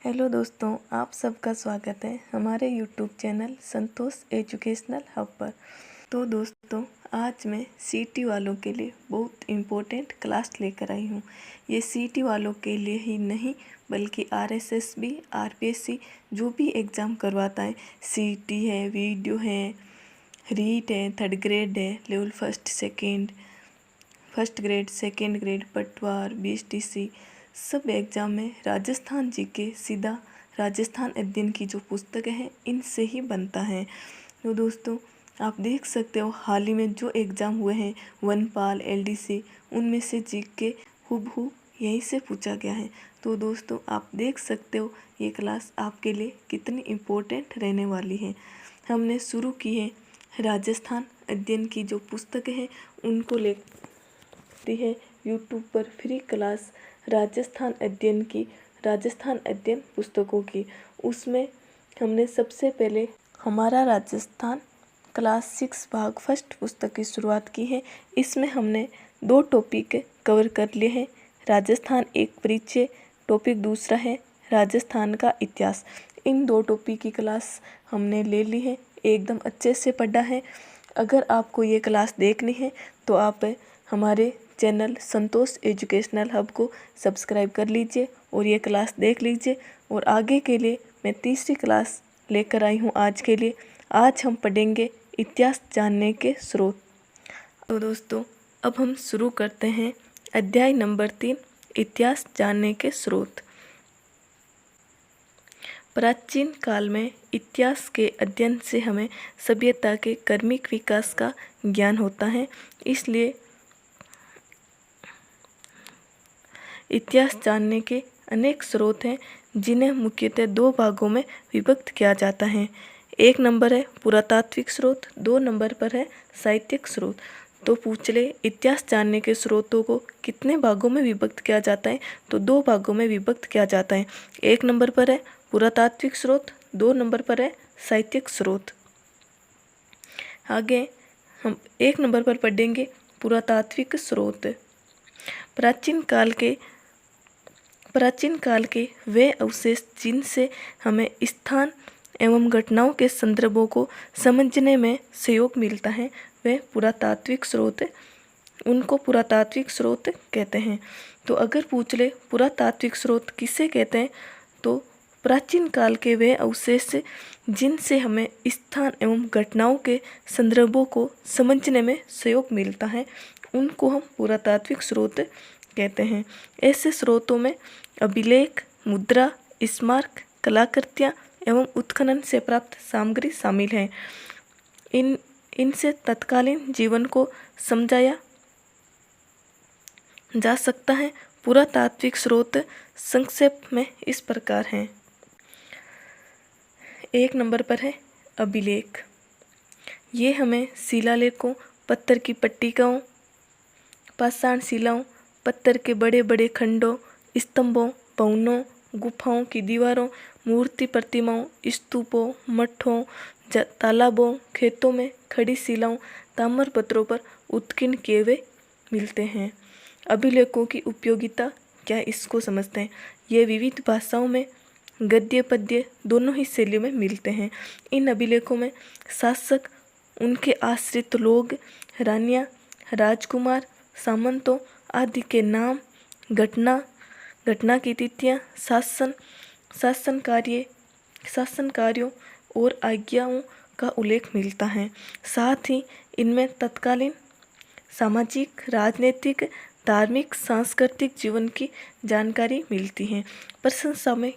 Hello दोस्तों, आप सबका स्वागत है हमारे यूट्यूब चैनल संतोष एजुकेशनल हब पर। तो दोस्तों, आज मैं सीटी वालों के लिए बहुत इम्पोर्टेंट क्लास लेकर आई हूँ। ये सीटी वालों के लिए ही नहीं बल्कि आरएसएसबी, आरपीएससी जो भी एग्ज़ाम करवाता है, सीटी है, वीडियो है, रीट है, थर्ड ग्रेड है, level first grade, second grade, पटवार, बीएसटीसी, सब एग्ज़ाम में राजस्थान जीके सीधा राजस्थान अध्ययन की जो पुस्तक है इनसे ही बनता है। तो दोस्तों, आप देख सकते हो हाल ही में जो एग्ज़ाम हुए हैं वनपाल, एलडीसी, उनमें से जीके हूबहू यहीं से पूछा गया है। तो दोस्तों, आप देख सकते हो ये क्लास आपके लिए कितनी इम्पोर्टेंट रहने वाली है। हमने शुरू की है राजस्थान अध्ययन की जो पुस्तक है उनको है यूट्यूब पर फ्री क्लास राजस्थान अध्ययन पुस्तकों की। उसमें हमने सबसे पहले हमारा राजस्थान क्लास 6 भाग फर्स्ट पुस्तक की शुरुआत की है। इसमें हमने 2 टॉपिक कवर कर लिए हैं। राजस्थान एक परिचय, टॉपिक दूसरा है राजस्थान का इतिहास। इन 2 टॉपिक की क्लास हमने ले ली है, एकदम अच्छे से पढ़ा है। अगर आपको ये क्लास देखनी है तो आप हमारे चैनल संतोष एजुकेशनल हब को सब्सक्राइब कर लीजिए और ये क्लास देख लीजिए। और आगे के लिए मैं तीसरी क्लास लेकर आई हूँ आज के लिए। आज हम पढ़ेंगे इतिहास जानने के स्रोत। तो दोस्तों, अब हम शुरू करते हैं अध्याय नंबर 3, इतिहास जानने के स्रोत। प्राचीन काल में इतिहास के अध्ययन से हमें सभ्यता के क्रमिक विकास का ज्ञान होता है। इसलिए इतिहास जानने के अनेक स्रोत हैं जिन्हें मुख्यतः 2 भागों में विभक्त किया जाता है। एक नंबर है पुरातात्विक स्रोत, 2 नंबर पर है साहित्यिक स्रोत। तो पूछ ले इतिहास जानने के स्रोतों को कितने भागों में विभक्त किया जाता है, तो 2 भागों में विभक्त किया जाता है। 1 नंबर पर है पुरातात्विक स्रोत, 2 नंबर पर है साहित्यिक स्रोत। आगे हम 1 नंबर पर पढ़ेंगे पुरातात्विक स्रोत। प्राचीन काल के वे अवशेष जिनसे हमें स्थान एवं घटनाओं के संदर्भों को समझने में सहयोग मिलता है, वे पुरातात्विक स्रोत उनको पुरातात्विक स्रोत कहते हैं। तो अगर पूछ ले पुरातात्विक स्रोत किसे कहते हैं, तो प्राचीन काल के वे अवशेष जिनसे हमें स्थान एवं घटनाओं के संदर्भों को समझने में सहयोग मिलता है, उनको हम पुरातात्विक स्रोत कहते हैं। ऐसे स्रोतों में अभिलेख, मुद्रा, स्मारक, कलाकृतियाँ एवं उत्खनन से प्राप्त सामग्री शामिल है। इनसे तत्कालीन जीवन को समझाया जा सकता है। पुरातात्विक स्रोत संक्षेप में इस प्रकार हैं। 1 नंबर पर है अभिलेख। ये हमें शिलालेखों, पत्थर की पट्टिकाओं, पाषाण शिलाओं, पत्थर के बड़े बड़े खंडों, स्तंभों, भवनों, गुफाओं की दीवारों, मूर्ति प्रतिमाओं, स्तूपों, मठों, तालाबों, खेतों में खड़ी शिलाओं, ताम्रपत्रों पर उत्कीर्ण किए हुए मिलते हैं। अभिलेखों की उपयोगिता क्या है, इसको समझते हैं। ये विविध भाषाओं में गद्य पद्य दोनों ही शैलियों में मिलते हैं। इन अभिलेखों में शासक, उनके आश्रित लोग, रानियाँ, राजकुमार, सामंतों आदि के नाम, घटना की तिथियाँ, शासन कार्यों और आज्ञाओं का उल्लेख मिलता है। साथ ही इनमें तत्कालीन सामाजिक, राजनीतिक, धार्मिक, सांस्कृतिक जीवन की जानकारी मिलती है। प्रशंसा में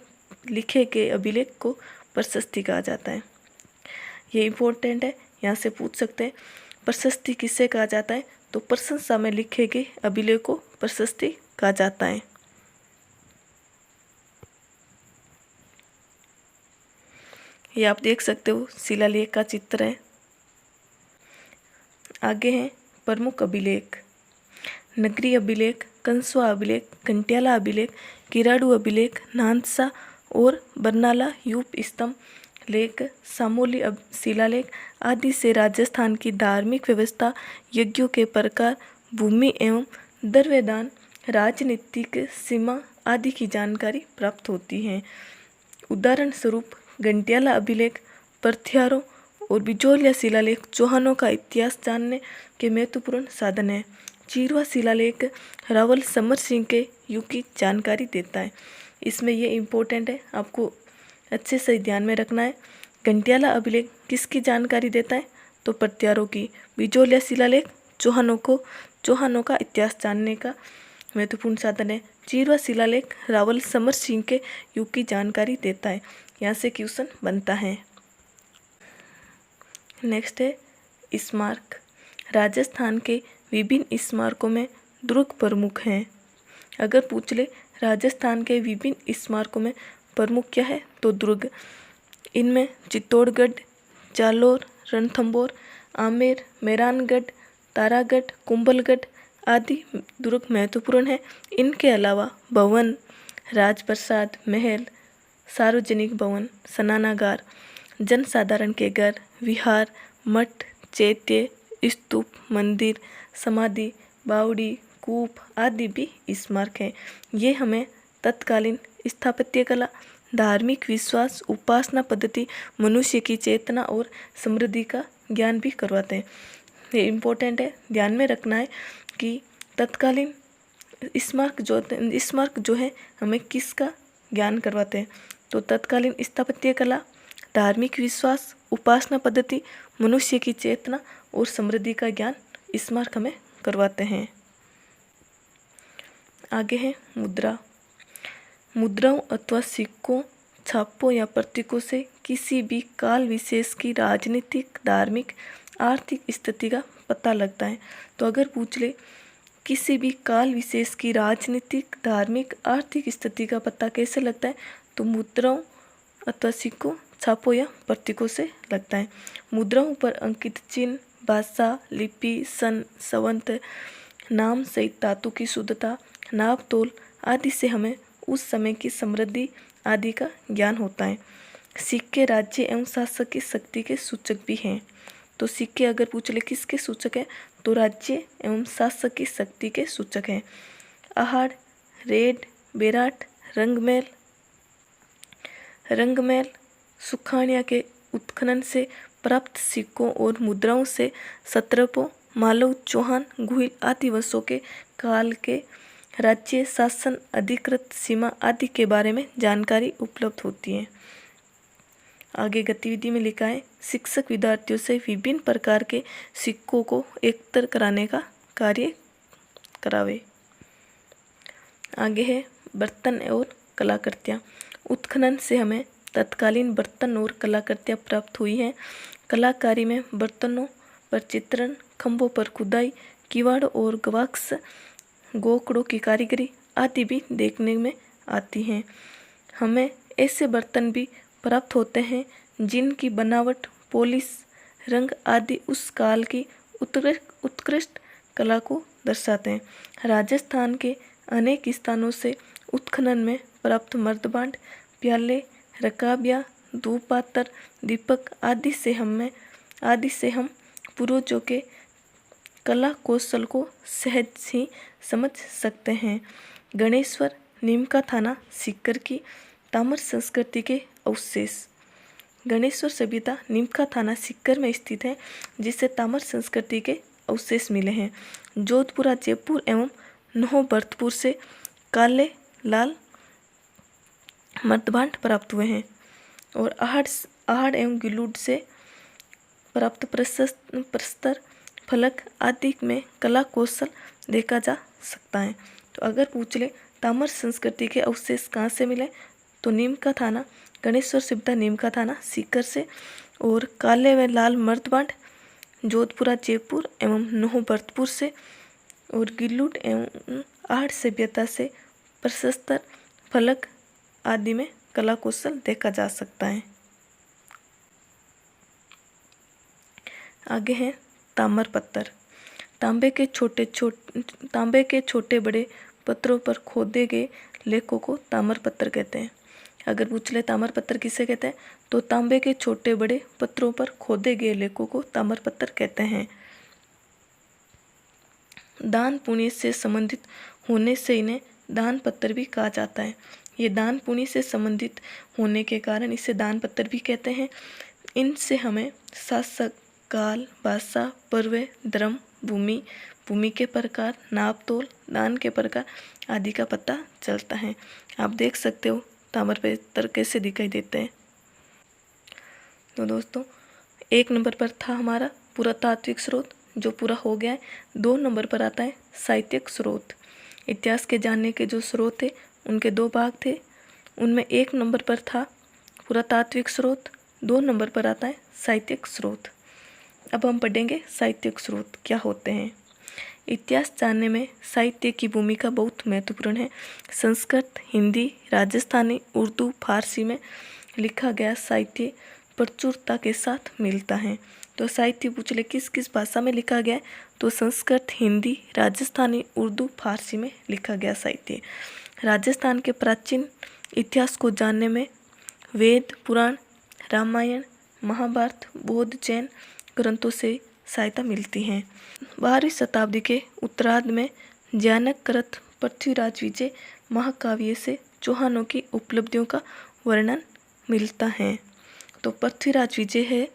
लिखे गए अभिलेख को प्रशस्ति कहा जाता है। ये इम्पोर्टेंट है, यहाँ से पूछ सकते हैं प्रशस्ति किसे कहा जाता है, तो प्रशंसा में लिखे गए अभिलेख को प्रशस्ति कहा जाता है। ये आप देख सकते हो शिलालेख का चित्र है। आगे हैं प्रमुख अभिलेख। नगरी अभिलेख, कंसवा अभिलेख, कंट्याला अभिलेख, किराड़ू अभिलेख, नानसा और बरनाला यूप स्तंभ लेख, सामोली शिलालेख आदि से राजस्थान की धार्मिक व्यवस्था, यज्ञों के प्रकार, भूमि एवं द्रव्यदान, राजनीतिक सीमा आदि की जानकारी प्राप्त होती है। उदाहरण स्वरूप घंटियाला अभिलेख, प्रत्यारों और बिजोलिया शिलालेख चौहानों का इतिहास जानने के महत्वपूर्ण साधन है। चीरवा शिलालेख रावल समर सिंह के युग की जानकारी देता है। इसमें ये इम्पोर्टेंट है, आपको अच्छे से ध्यान में रखना है। घंटियाला अभिलेख किसकी जानकारी देता है? तो प्रत्यारों की। बिजोलिया शिलालेख चौहानों का इतिहास जानने का महत्वपूर्ण साधन है। चीरवा शिलालेख रावल समर सिंह के युग की जानकारी देता है। यहाँ से क्वेश्चन बनता है। नेक्स्ट है स्मारक। राजस्थान के विभिन्न स्मारकों में दुर्ग प्रमुख हैं। अगर पूछ ले राजस्थान के विभिन्न स्मारकों में प्रमुख क्या है, तो दुर्ग। इनमें चित्तौड़गढ़, जालोर, रणथंभौर, आमेर, मेहरानगढ़, तारागढ़, कुंभलगढ़ आदि दुर्ग महत्वपूर्ण है। इनके अलावा भवन, राजप्रसाद, महल, सार्वजनिक भवन, स्नानागार, जनसाधारण के घर, विहार, मठ, चैत्य, स्तूप, मंदिर, समाधि, बावड़ी, कूप आदि भी स्मारक हैं। ये हमें तत्कालीन स्थापत्य कला, धार्मिक विश्वास, उपासना पद्धति, मनुष्य की चेतना और समृद्धि का ज्ञान भी करवाते हैं। ये इम्पोर्टेंट है, ध्यान में रखना है कि तत्कालीन स्मारक जो है हमें किसका ज्ञान करवाते हैं, तो तत्कालीन स्थापत्य कला, धार्मिक विश्वास, उपासना पद्धति, मनुष्य की चेतना और समृद्धि का ज्ञान स्मारक हमें करवाते हैं। आगे है मुद्रा। मुद्राओं अथवा सिक्कों, छापों या प्रतीकों से किसी भी काल विशेष की राजनीतिक, धार्मिक, आर्थिक स्थिति का पता लगता है। तो अगर पूछ ले किसी भी काल विशेष की राजनीतिक, धार्मिक, आर्थिक स्थिति का पता कैसे लगता है, तो मुद्राओं अथवा सिक्कों, छापों या प्रतीकों से लगता है। मुद्राओं पर अंकित चिन्ह, भाषा, लिपि, सन, संवत, नाम सहित धातु की शुद्धता, नाप तोल आदि से हमें उस समय की समृद्धि आदि का ज्ञान होता है। सिक्के राज्य एवं शासक की शक्ति के सूचक भी हैं। तो सिक्के अगर पूछ ले किसके सूचक हैं, तो राज्य एवं शासक की शक्ति के सूचक हैं। आहड़, रेड, बेराट, रंगमैल, सुखाड़िया के उत्खनन से प्राप्त सिक्कों और मुद्राओं से सत्रपों, मालव, चौहान, गुहिल आदि वंशों के काल के राज्य शासन, अधिकृत सीमा आदि के बारे में जानकारी उपलब्ध होती है। आगे गतिविधि में लिखा है शिक्षक विद्यार्थियों से विभिन्न प्रकार के सिक्कों को एकत्र कराने का कार्य करावे। आगे है बर्तन और कलाकृतियाँ। उत्खनन से हमें तत्कालीन बर्तन और कलाकृतियाँ प्राप्त हुई हैं। कलाकारी में बर्तनों पर चित्रण, खंभों पर खुदाई, किवाड़ और गवाक्स, गोकड़ों की कारीगरी आदि भी देखने में आती हैं। हमें ऐसे बर्तन भी प्राप्त होते हैं जिनकी बनावट, पॉलिश, रंग आदि उस काल की उत्कृष्ट कला को दर्शाते हैं। राजस्थान के अनेक स्थानों से उत्खनन में प्राप्त मर्दभांड, प्याले, रकाबियाँ, धूप पात्र, दीपक आदि से हम पूर्वजों के कला कौशल को सहज ही समझ सकते हैं। गणेश्वर, नीमका थाना, सीकर की ताम्र संस्कृति के अवशेष। गणेश्वर सभ्यता नीमका थाना सीकर में स्थित है, जिसे ताम्र संस्कृति के अवशेष मिले हैं। जोधपुरा, जयपुर एवं नौभरतपुर से काले लाल मर्दभांड प्राप्त हुए हैं और आहड़ एवं गिलूड से प्राप्त प्रस्तर, फलक आदि में कला कौशल देखा जा सकता है। तो अगर पूछ ले ताम्र संस्कृति के अवशेष कहाँ से मिले, तो नीमका थाना, गणेश्वर सभ्यता नीमका थाना सीकर से, और काले व लाल मर्दभांड जोधपुरा, जयपुर एवं नौभरतपुर से, और गिलूड एवं आहड़ सभ्यता से प्रस्तर, फलक आदि में कला कौशल देखा जा सकता है। आगे है ताम्र पत्थर। तांबे के छोटे बड़े पत्थरों पर खोदे गए लेखों को ताम्र पत्थर कहते हैं। अगर पूछ ले ताम्र पत्थर किसे कहते हैं, तो तांबे के छोटे बड़े पत्थरों पर खोदे गए लेखों को ताम्र पत्थर कहते हैं। दान पुण्य से संबंधित होने से इन्हें दान पत्थर भी कहा जाता है। ये दान पुण्य से संबंधित होने के कारण इसे दान पत्र भी कहते हैं। इनसे हमें शासक, काल, भाषा, पर्व, धर्म, भूमि, भूमि के प्रकार, नाप तोल, दान के प्रकार आदि का पता चलता है। आप देख सकते हो ताम्रपत्र कैसे दिखाई देते हैं। तो दोस्तों 1 नंबर पर था हमारा पुरातात्विक स्रोत, जो पूरा हो गया है। 2 नंबर पर आता है साहित्यिक स्रोत। इतिहास के जानने के जो स्रोत थे उनके 2 भाग थे। उनमें 1 नंबर पर था पुरातात्विक स्रोत, 2 नंबर पर आता है साहित्यिक स्रोत। अब हम पढ़ेंगे साहित्यिक स्रोत क्या होते हैं। इतिहास जानने में साहित्य की भूमिका बहुत महत्वपूर्ण है। संस्कृत, हिंदी, राजस्थानी, उर्दू, फारसी में लिखा गया साहित्य प्रचुरता के साथ मिलता है। तो साहित्य पूछ ले किस किस भाषा में लिखा गया है, तो संस्कृत, हिंदी, राजस्थानी, उर्दू, फारसी में लिखा गया साहित्य। राजस्थान के प्राचीन इतिहास को जानने में वेद, पुराण, रामायण, महाभारत, बौद्ध, जैन ग्रंथों से सहायता मिलती है। 12वीं शताब्दी के उत्तरार्ध में ज्ञानकृत पृथ्वीराज विजय महाकाव्य से चौहानों की उपलब्धियों का वर्णन मिलता है। तो पृथ्वीराज विजय है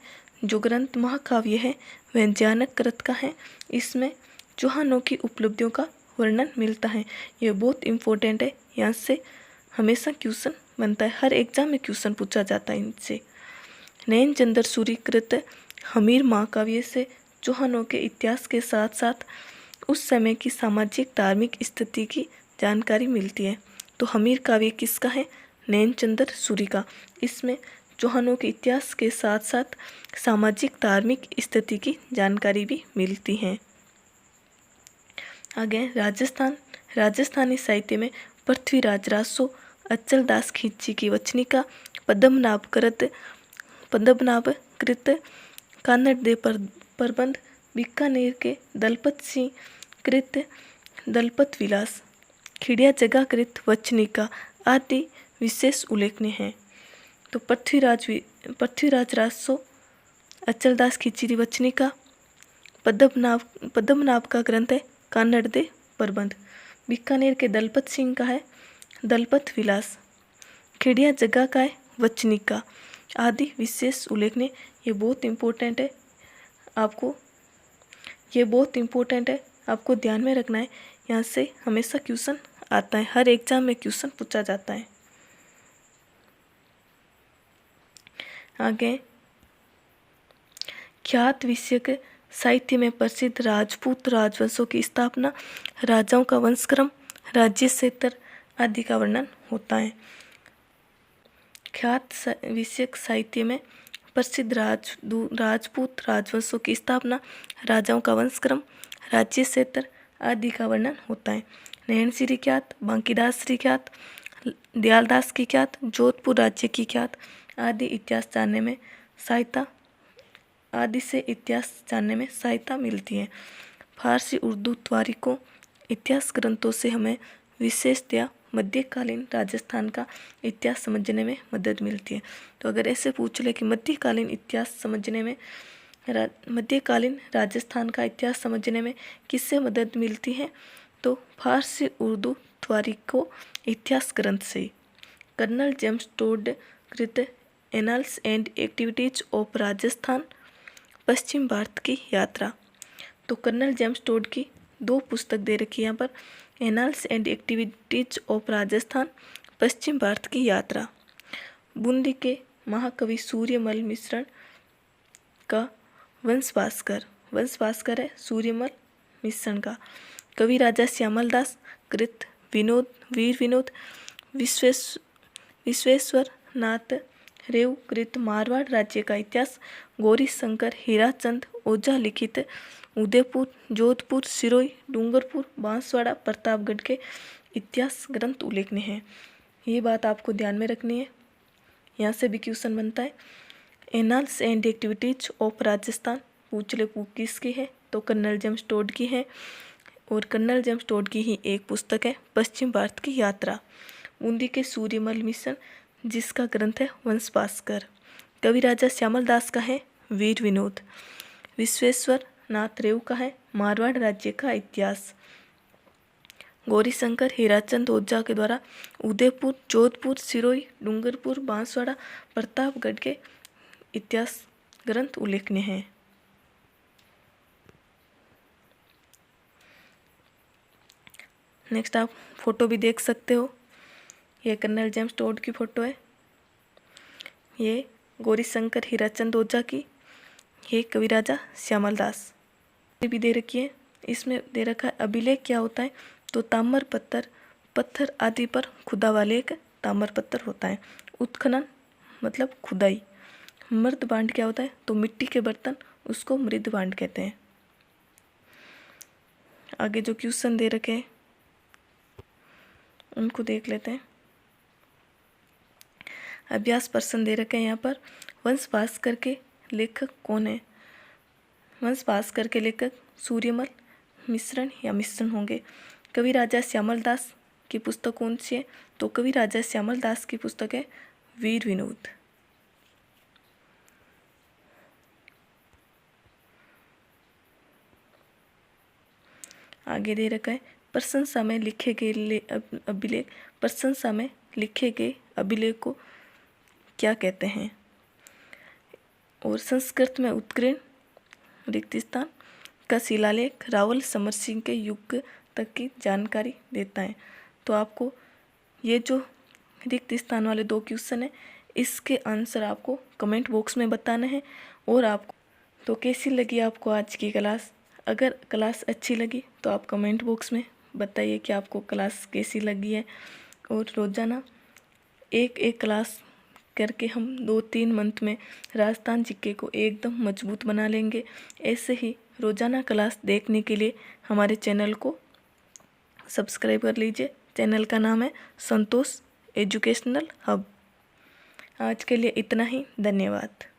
जो ग्रंथ महाकाव्य है वह ज्ञानकृत का है। इसमें चौहानों की उपलब्धियों का वर्णन मिलता है। ये बहुत इम्पोर्टेंट है, यहाँ से हमेशा क्वेश्चन बनता है, हर एग्जाम में क्वेश्चन पूछा जाता है इनसे। नैनचंद्र सूरी कृत हमीर महाकाव्य से चौहानों के इतिहास के साथ साथ उस समय की सामाजिक धार्मिक स्थिति की जानकारी मिलती है। तो हमीर काव्य किसका है? नैनचंद्र सूरी का। इसमें चौहानों के इतिहास के साथ साथ सामाजिक धार्मिक स्थिति की जानकारी भी मिलती है। आगे राजस्थानी साहित्य में पृथ्वीराज रासो, अचल दास खिची की वचनिका, पद्मनाभकृत कानड़ दे प्रबंध, बीकानेर के दलपत सिंह कृत दलपत विलास, खिड़िया जगह कृत वचनिका आदि विशेष उल्लेखनीय हैं। तो पृथ्वीराज रासो, अचलदास खिची वचनिका, पद्मनाभ का ग्रंथ है कानड़ दे प्रबंध, बीकानेर के दलपत सिंह का है दलपत विलास, खिड़िया जगह का है वचनिका आदि विशेष उल्लेखनीय। ये बहुत इम्पोर्टेंट है, आपको ध्यान में रखना है। यहाँ से हमेशा क्वेश्चन आता है, हर एग्जाम में क्वेश्चन पूछा जाता है। आगे ख्यात विषयक साहित्य में प्रसिद्ध राजपूत राजवंशों की स्थापना, राजाओं का वंशक्रम, राज्य क्षेत्र आदि का वर्णन होता है। ख्यात विषयक साहित्य में प्रसिद्ध राजपूत राजवंशों की स्थापना, राजाओं का वंशक्रम, राज्य क्षेत्र आदि का वर्णन होता है। नैन श्री ख्यात, बांकीदास श्री ख्यात, दयालदास की ख्यात, जोधपुर राज्य की ख्यात आदि से इतिहास जानने में सहायता मिलती है। फारसी, उर्दू, तारीखों, इतिहास ग्रंथों से हमें विशेषतया मध्यकालीन राजस्थान का इतिहास समझने में मदद मिलती है। तो अगर ऐसे पूछ ले कि मध्यकालीन राजस्थान का इतिहास समझने में किससे मदद मिलती है, तो फारसी, उर्दू, तारीखों, इतिहास ग्रंथ से। कर्नल जेम्स टोड कृत annals and activities of Rajasthan, पश्चिम भारत की यात्रा। तो कर्नल जेम्स टोड की 2 पुस्तक दे रखी है यहाँ पर, annals and activities of Rajasthan, पश्चिम भारत की यात्रा। बूंदी के महाकवि सूर्यमल मिश्रण का वंश भास्कर है सूर्यमल मिश्रण का। कवि राजा श्यामल दास कृत वीर विनोद, विश्वेश्वर नाथ रेव कृत मारवाड़ राज्य का इतिहास, गौरी शंकर हीराचंद ओझा लिखित उदयपुर, जोधपुर, सिरोही, डूंगरपुर, बांसवाड़ा, प्रतापगढ़ के इतिहास ग्रंथ उल्लेखनीय हैं। ये बात आपको ध्यान में रखनी है, यहाँ से भी क्वेश्चन बनता है। Annals and activities of Rajasthan पूछले किसकी है, तो कर्नल जेम्स टोड की है। और कर्नल जेम्स टोड की ही एक पुस्तक है पश्चिम भारत की यात्रा। बूंदी के सूर्यमल मिश्रण जिसका ग्रंथ है वंश भास्कर। कवि राजा श्यामल दास का है वीर विनोद। विश्वेश्वर नाथ रेव का है मारवाड़ राज्य का इतिहास। गौरीशंकर हीराचंद ओझा के द्वारा उदयपुर, जोधपुर, सिरोही, डूंगरपुर, बांसवाड़ा, प्रतापगढ़ के इतिहास ग्रंथ उल्लेखनीय हैं। नेक्स्ट आप फोटो भी देख सकते हो, ये कर्नल जेम्स टोड की फ़ोटो है, ये गौरीशंकर हीराचंद ओझा की, ये कविराजा श्यामल दास भी दे रखी है। इसमें दे रखा है अभिलेख क्या होता है, तो ताम्र पत्थर आदि पर खुदा वाले एक ताम्र पत्थर होता है। उत्खनन मतलब खुदाई। मृद भांड क्या होता है, तो मिट्टी के बर्तन, उसको मृद भांड कहते हैं। आगे जो क्वेश्चन दे रखे हैं उनको देख लेते हैं। अभ्यास प्रश्न दे रखे हैं यहाँ पर। वंश भास्कर के लेखक कौन है? वंश भास्कर के लेखक सूर्यमल मिश्रण या मिश्रण होंगे। कवि राजा श्यामल दास की पुस्तक कौन सी है, तो कवि राजा श्यामल दास की पुस्तक है वीर विनोद। आगे दे रखा है प्रशंसा में लिखे गए अभिलेख, प्रशंसा में लिखे गए अभिलेख को क्या कहते हैं? और संस्कृत में उत्कीर्ण रिक्त स्थान का शिलालेख रावल समर सिंह के युग तक की जानकारी देता है। तो आपको ये जो रिक्त स्थान वाले 2 क्वेश्चन है, इसके आंसर आपको कमेंट बॉक्स में बताना है। और आपको तो कैसी लगी आपको आज की क्लास? अगर क्लास अच्छी लगी तो आप कमेंट बॉक्स में बताइए कि आपको क्लास कैसी लगी है। और रोज़ाना एक क्लास करके हम 2-3 मंथ में राजस्थान जीके को एकदम मजबूत बना लेंगे। ऐसे ही रोज़ाना क्लास देखने के लिए हमारे चैनल को सब्सक्राइब कर लीजिए। चैनल का नाम है संतोष एजुकेशनल हब। आज के लिए इतना ही, धन्यवाद।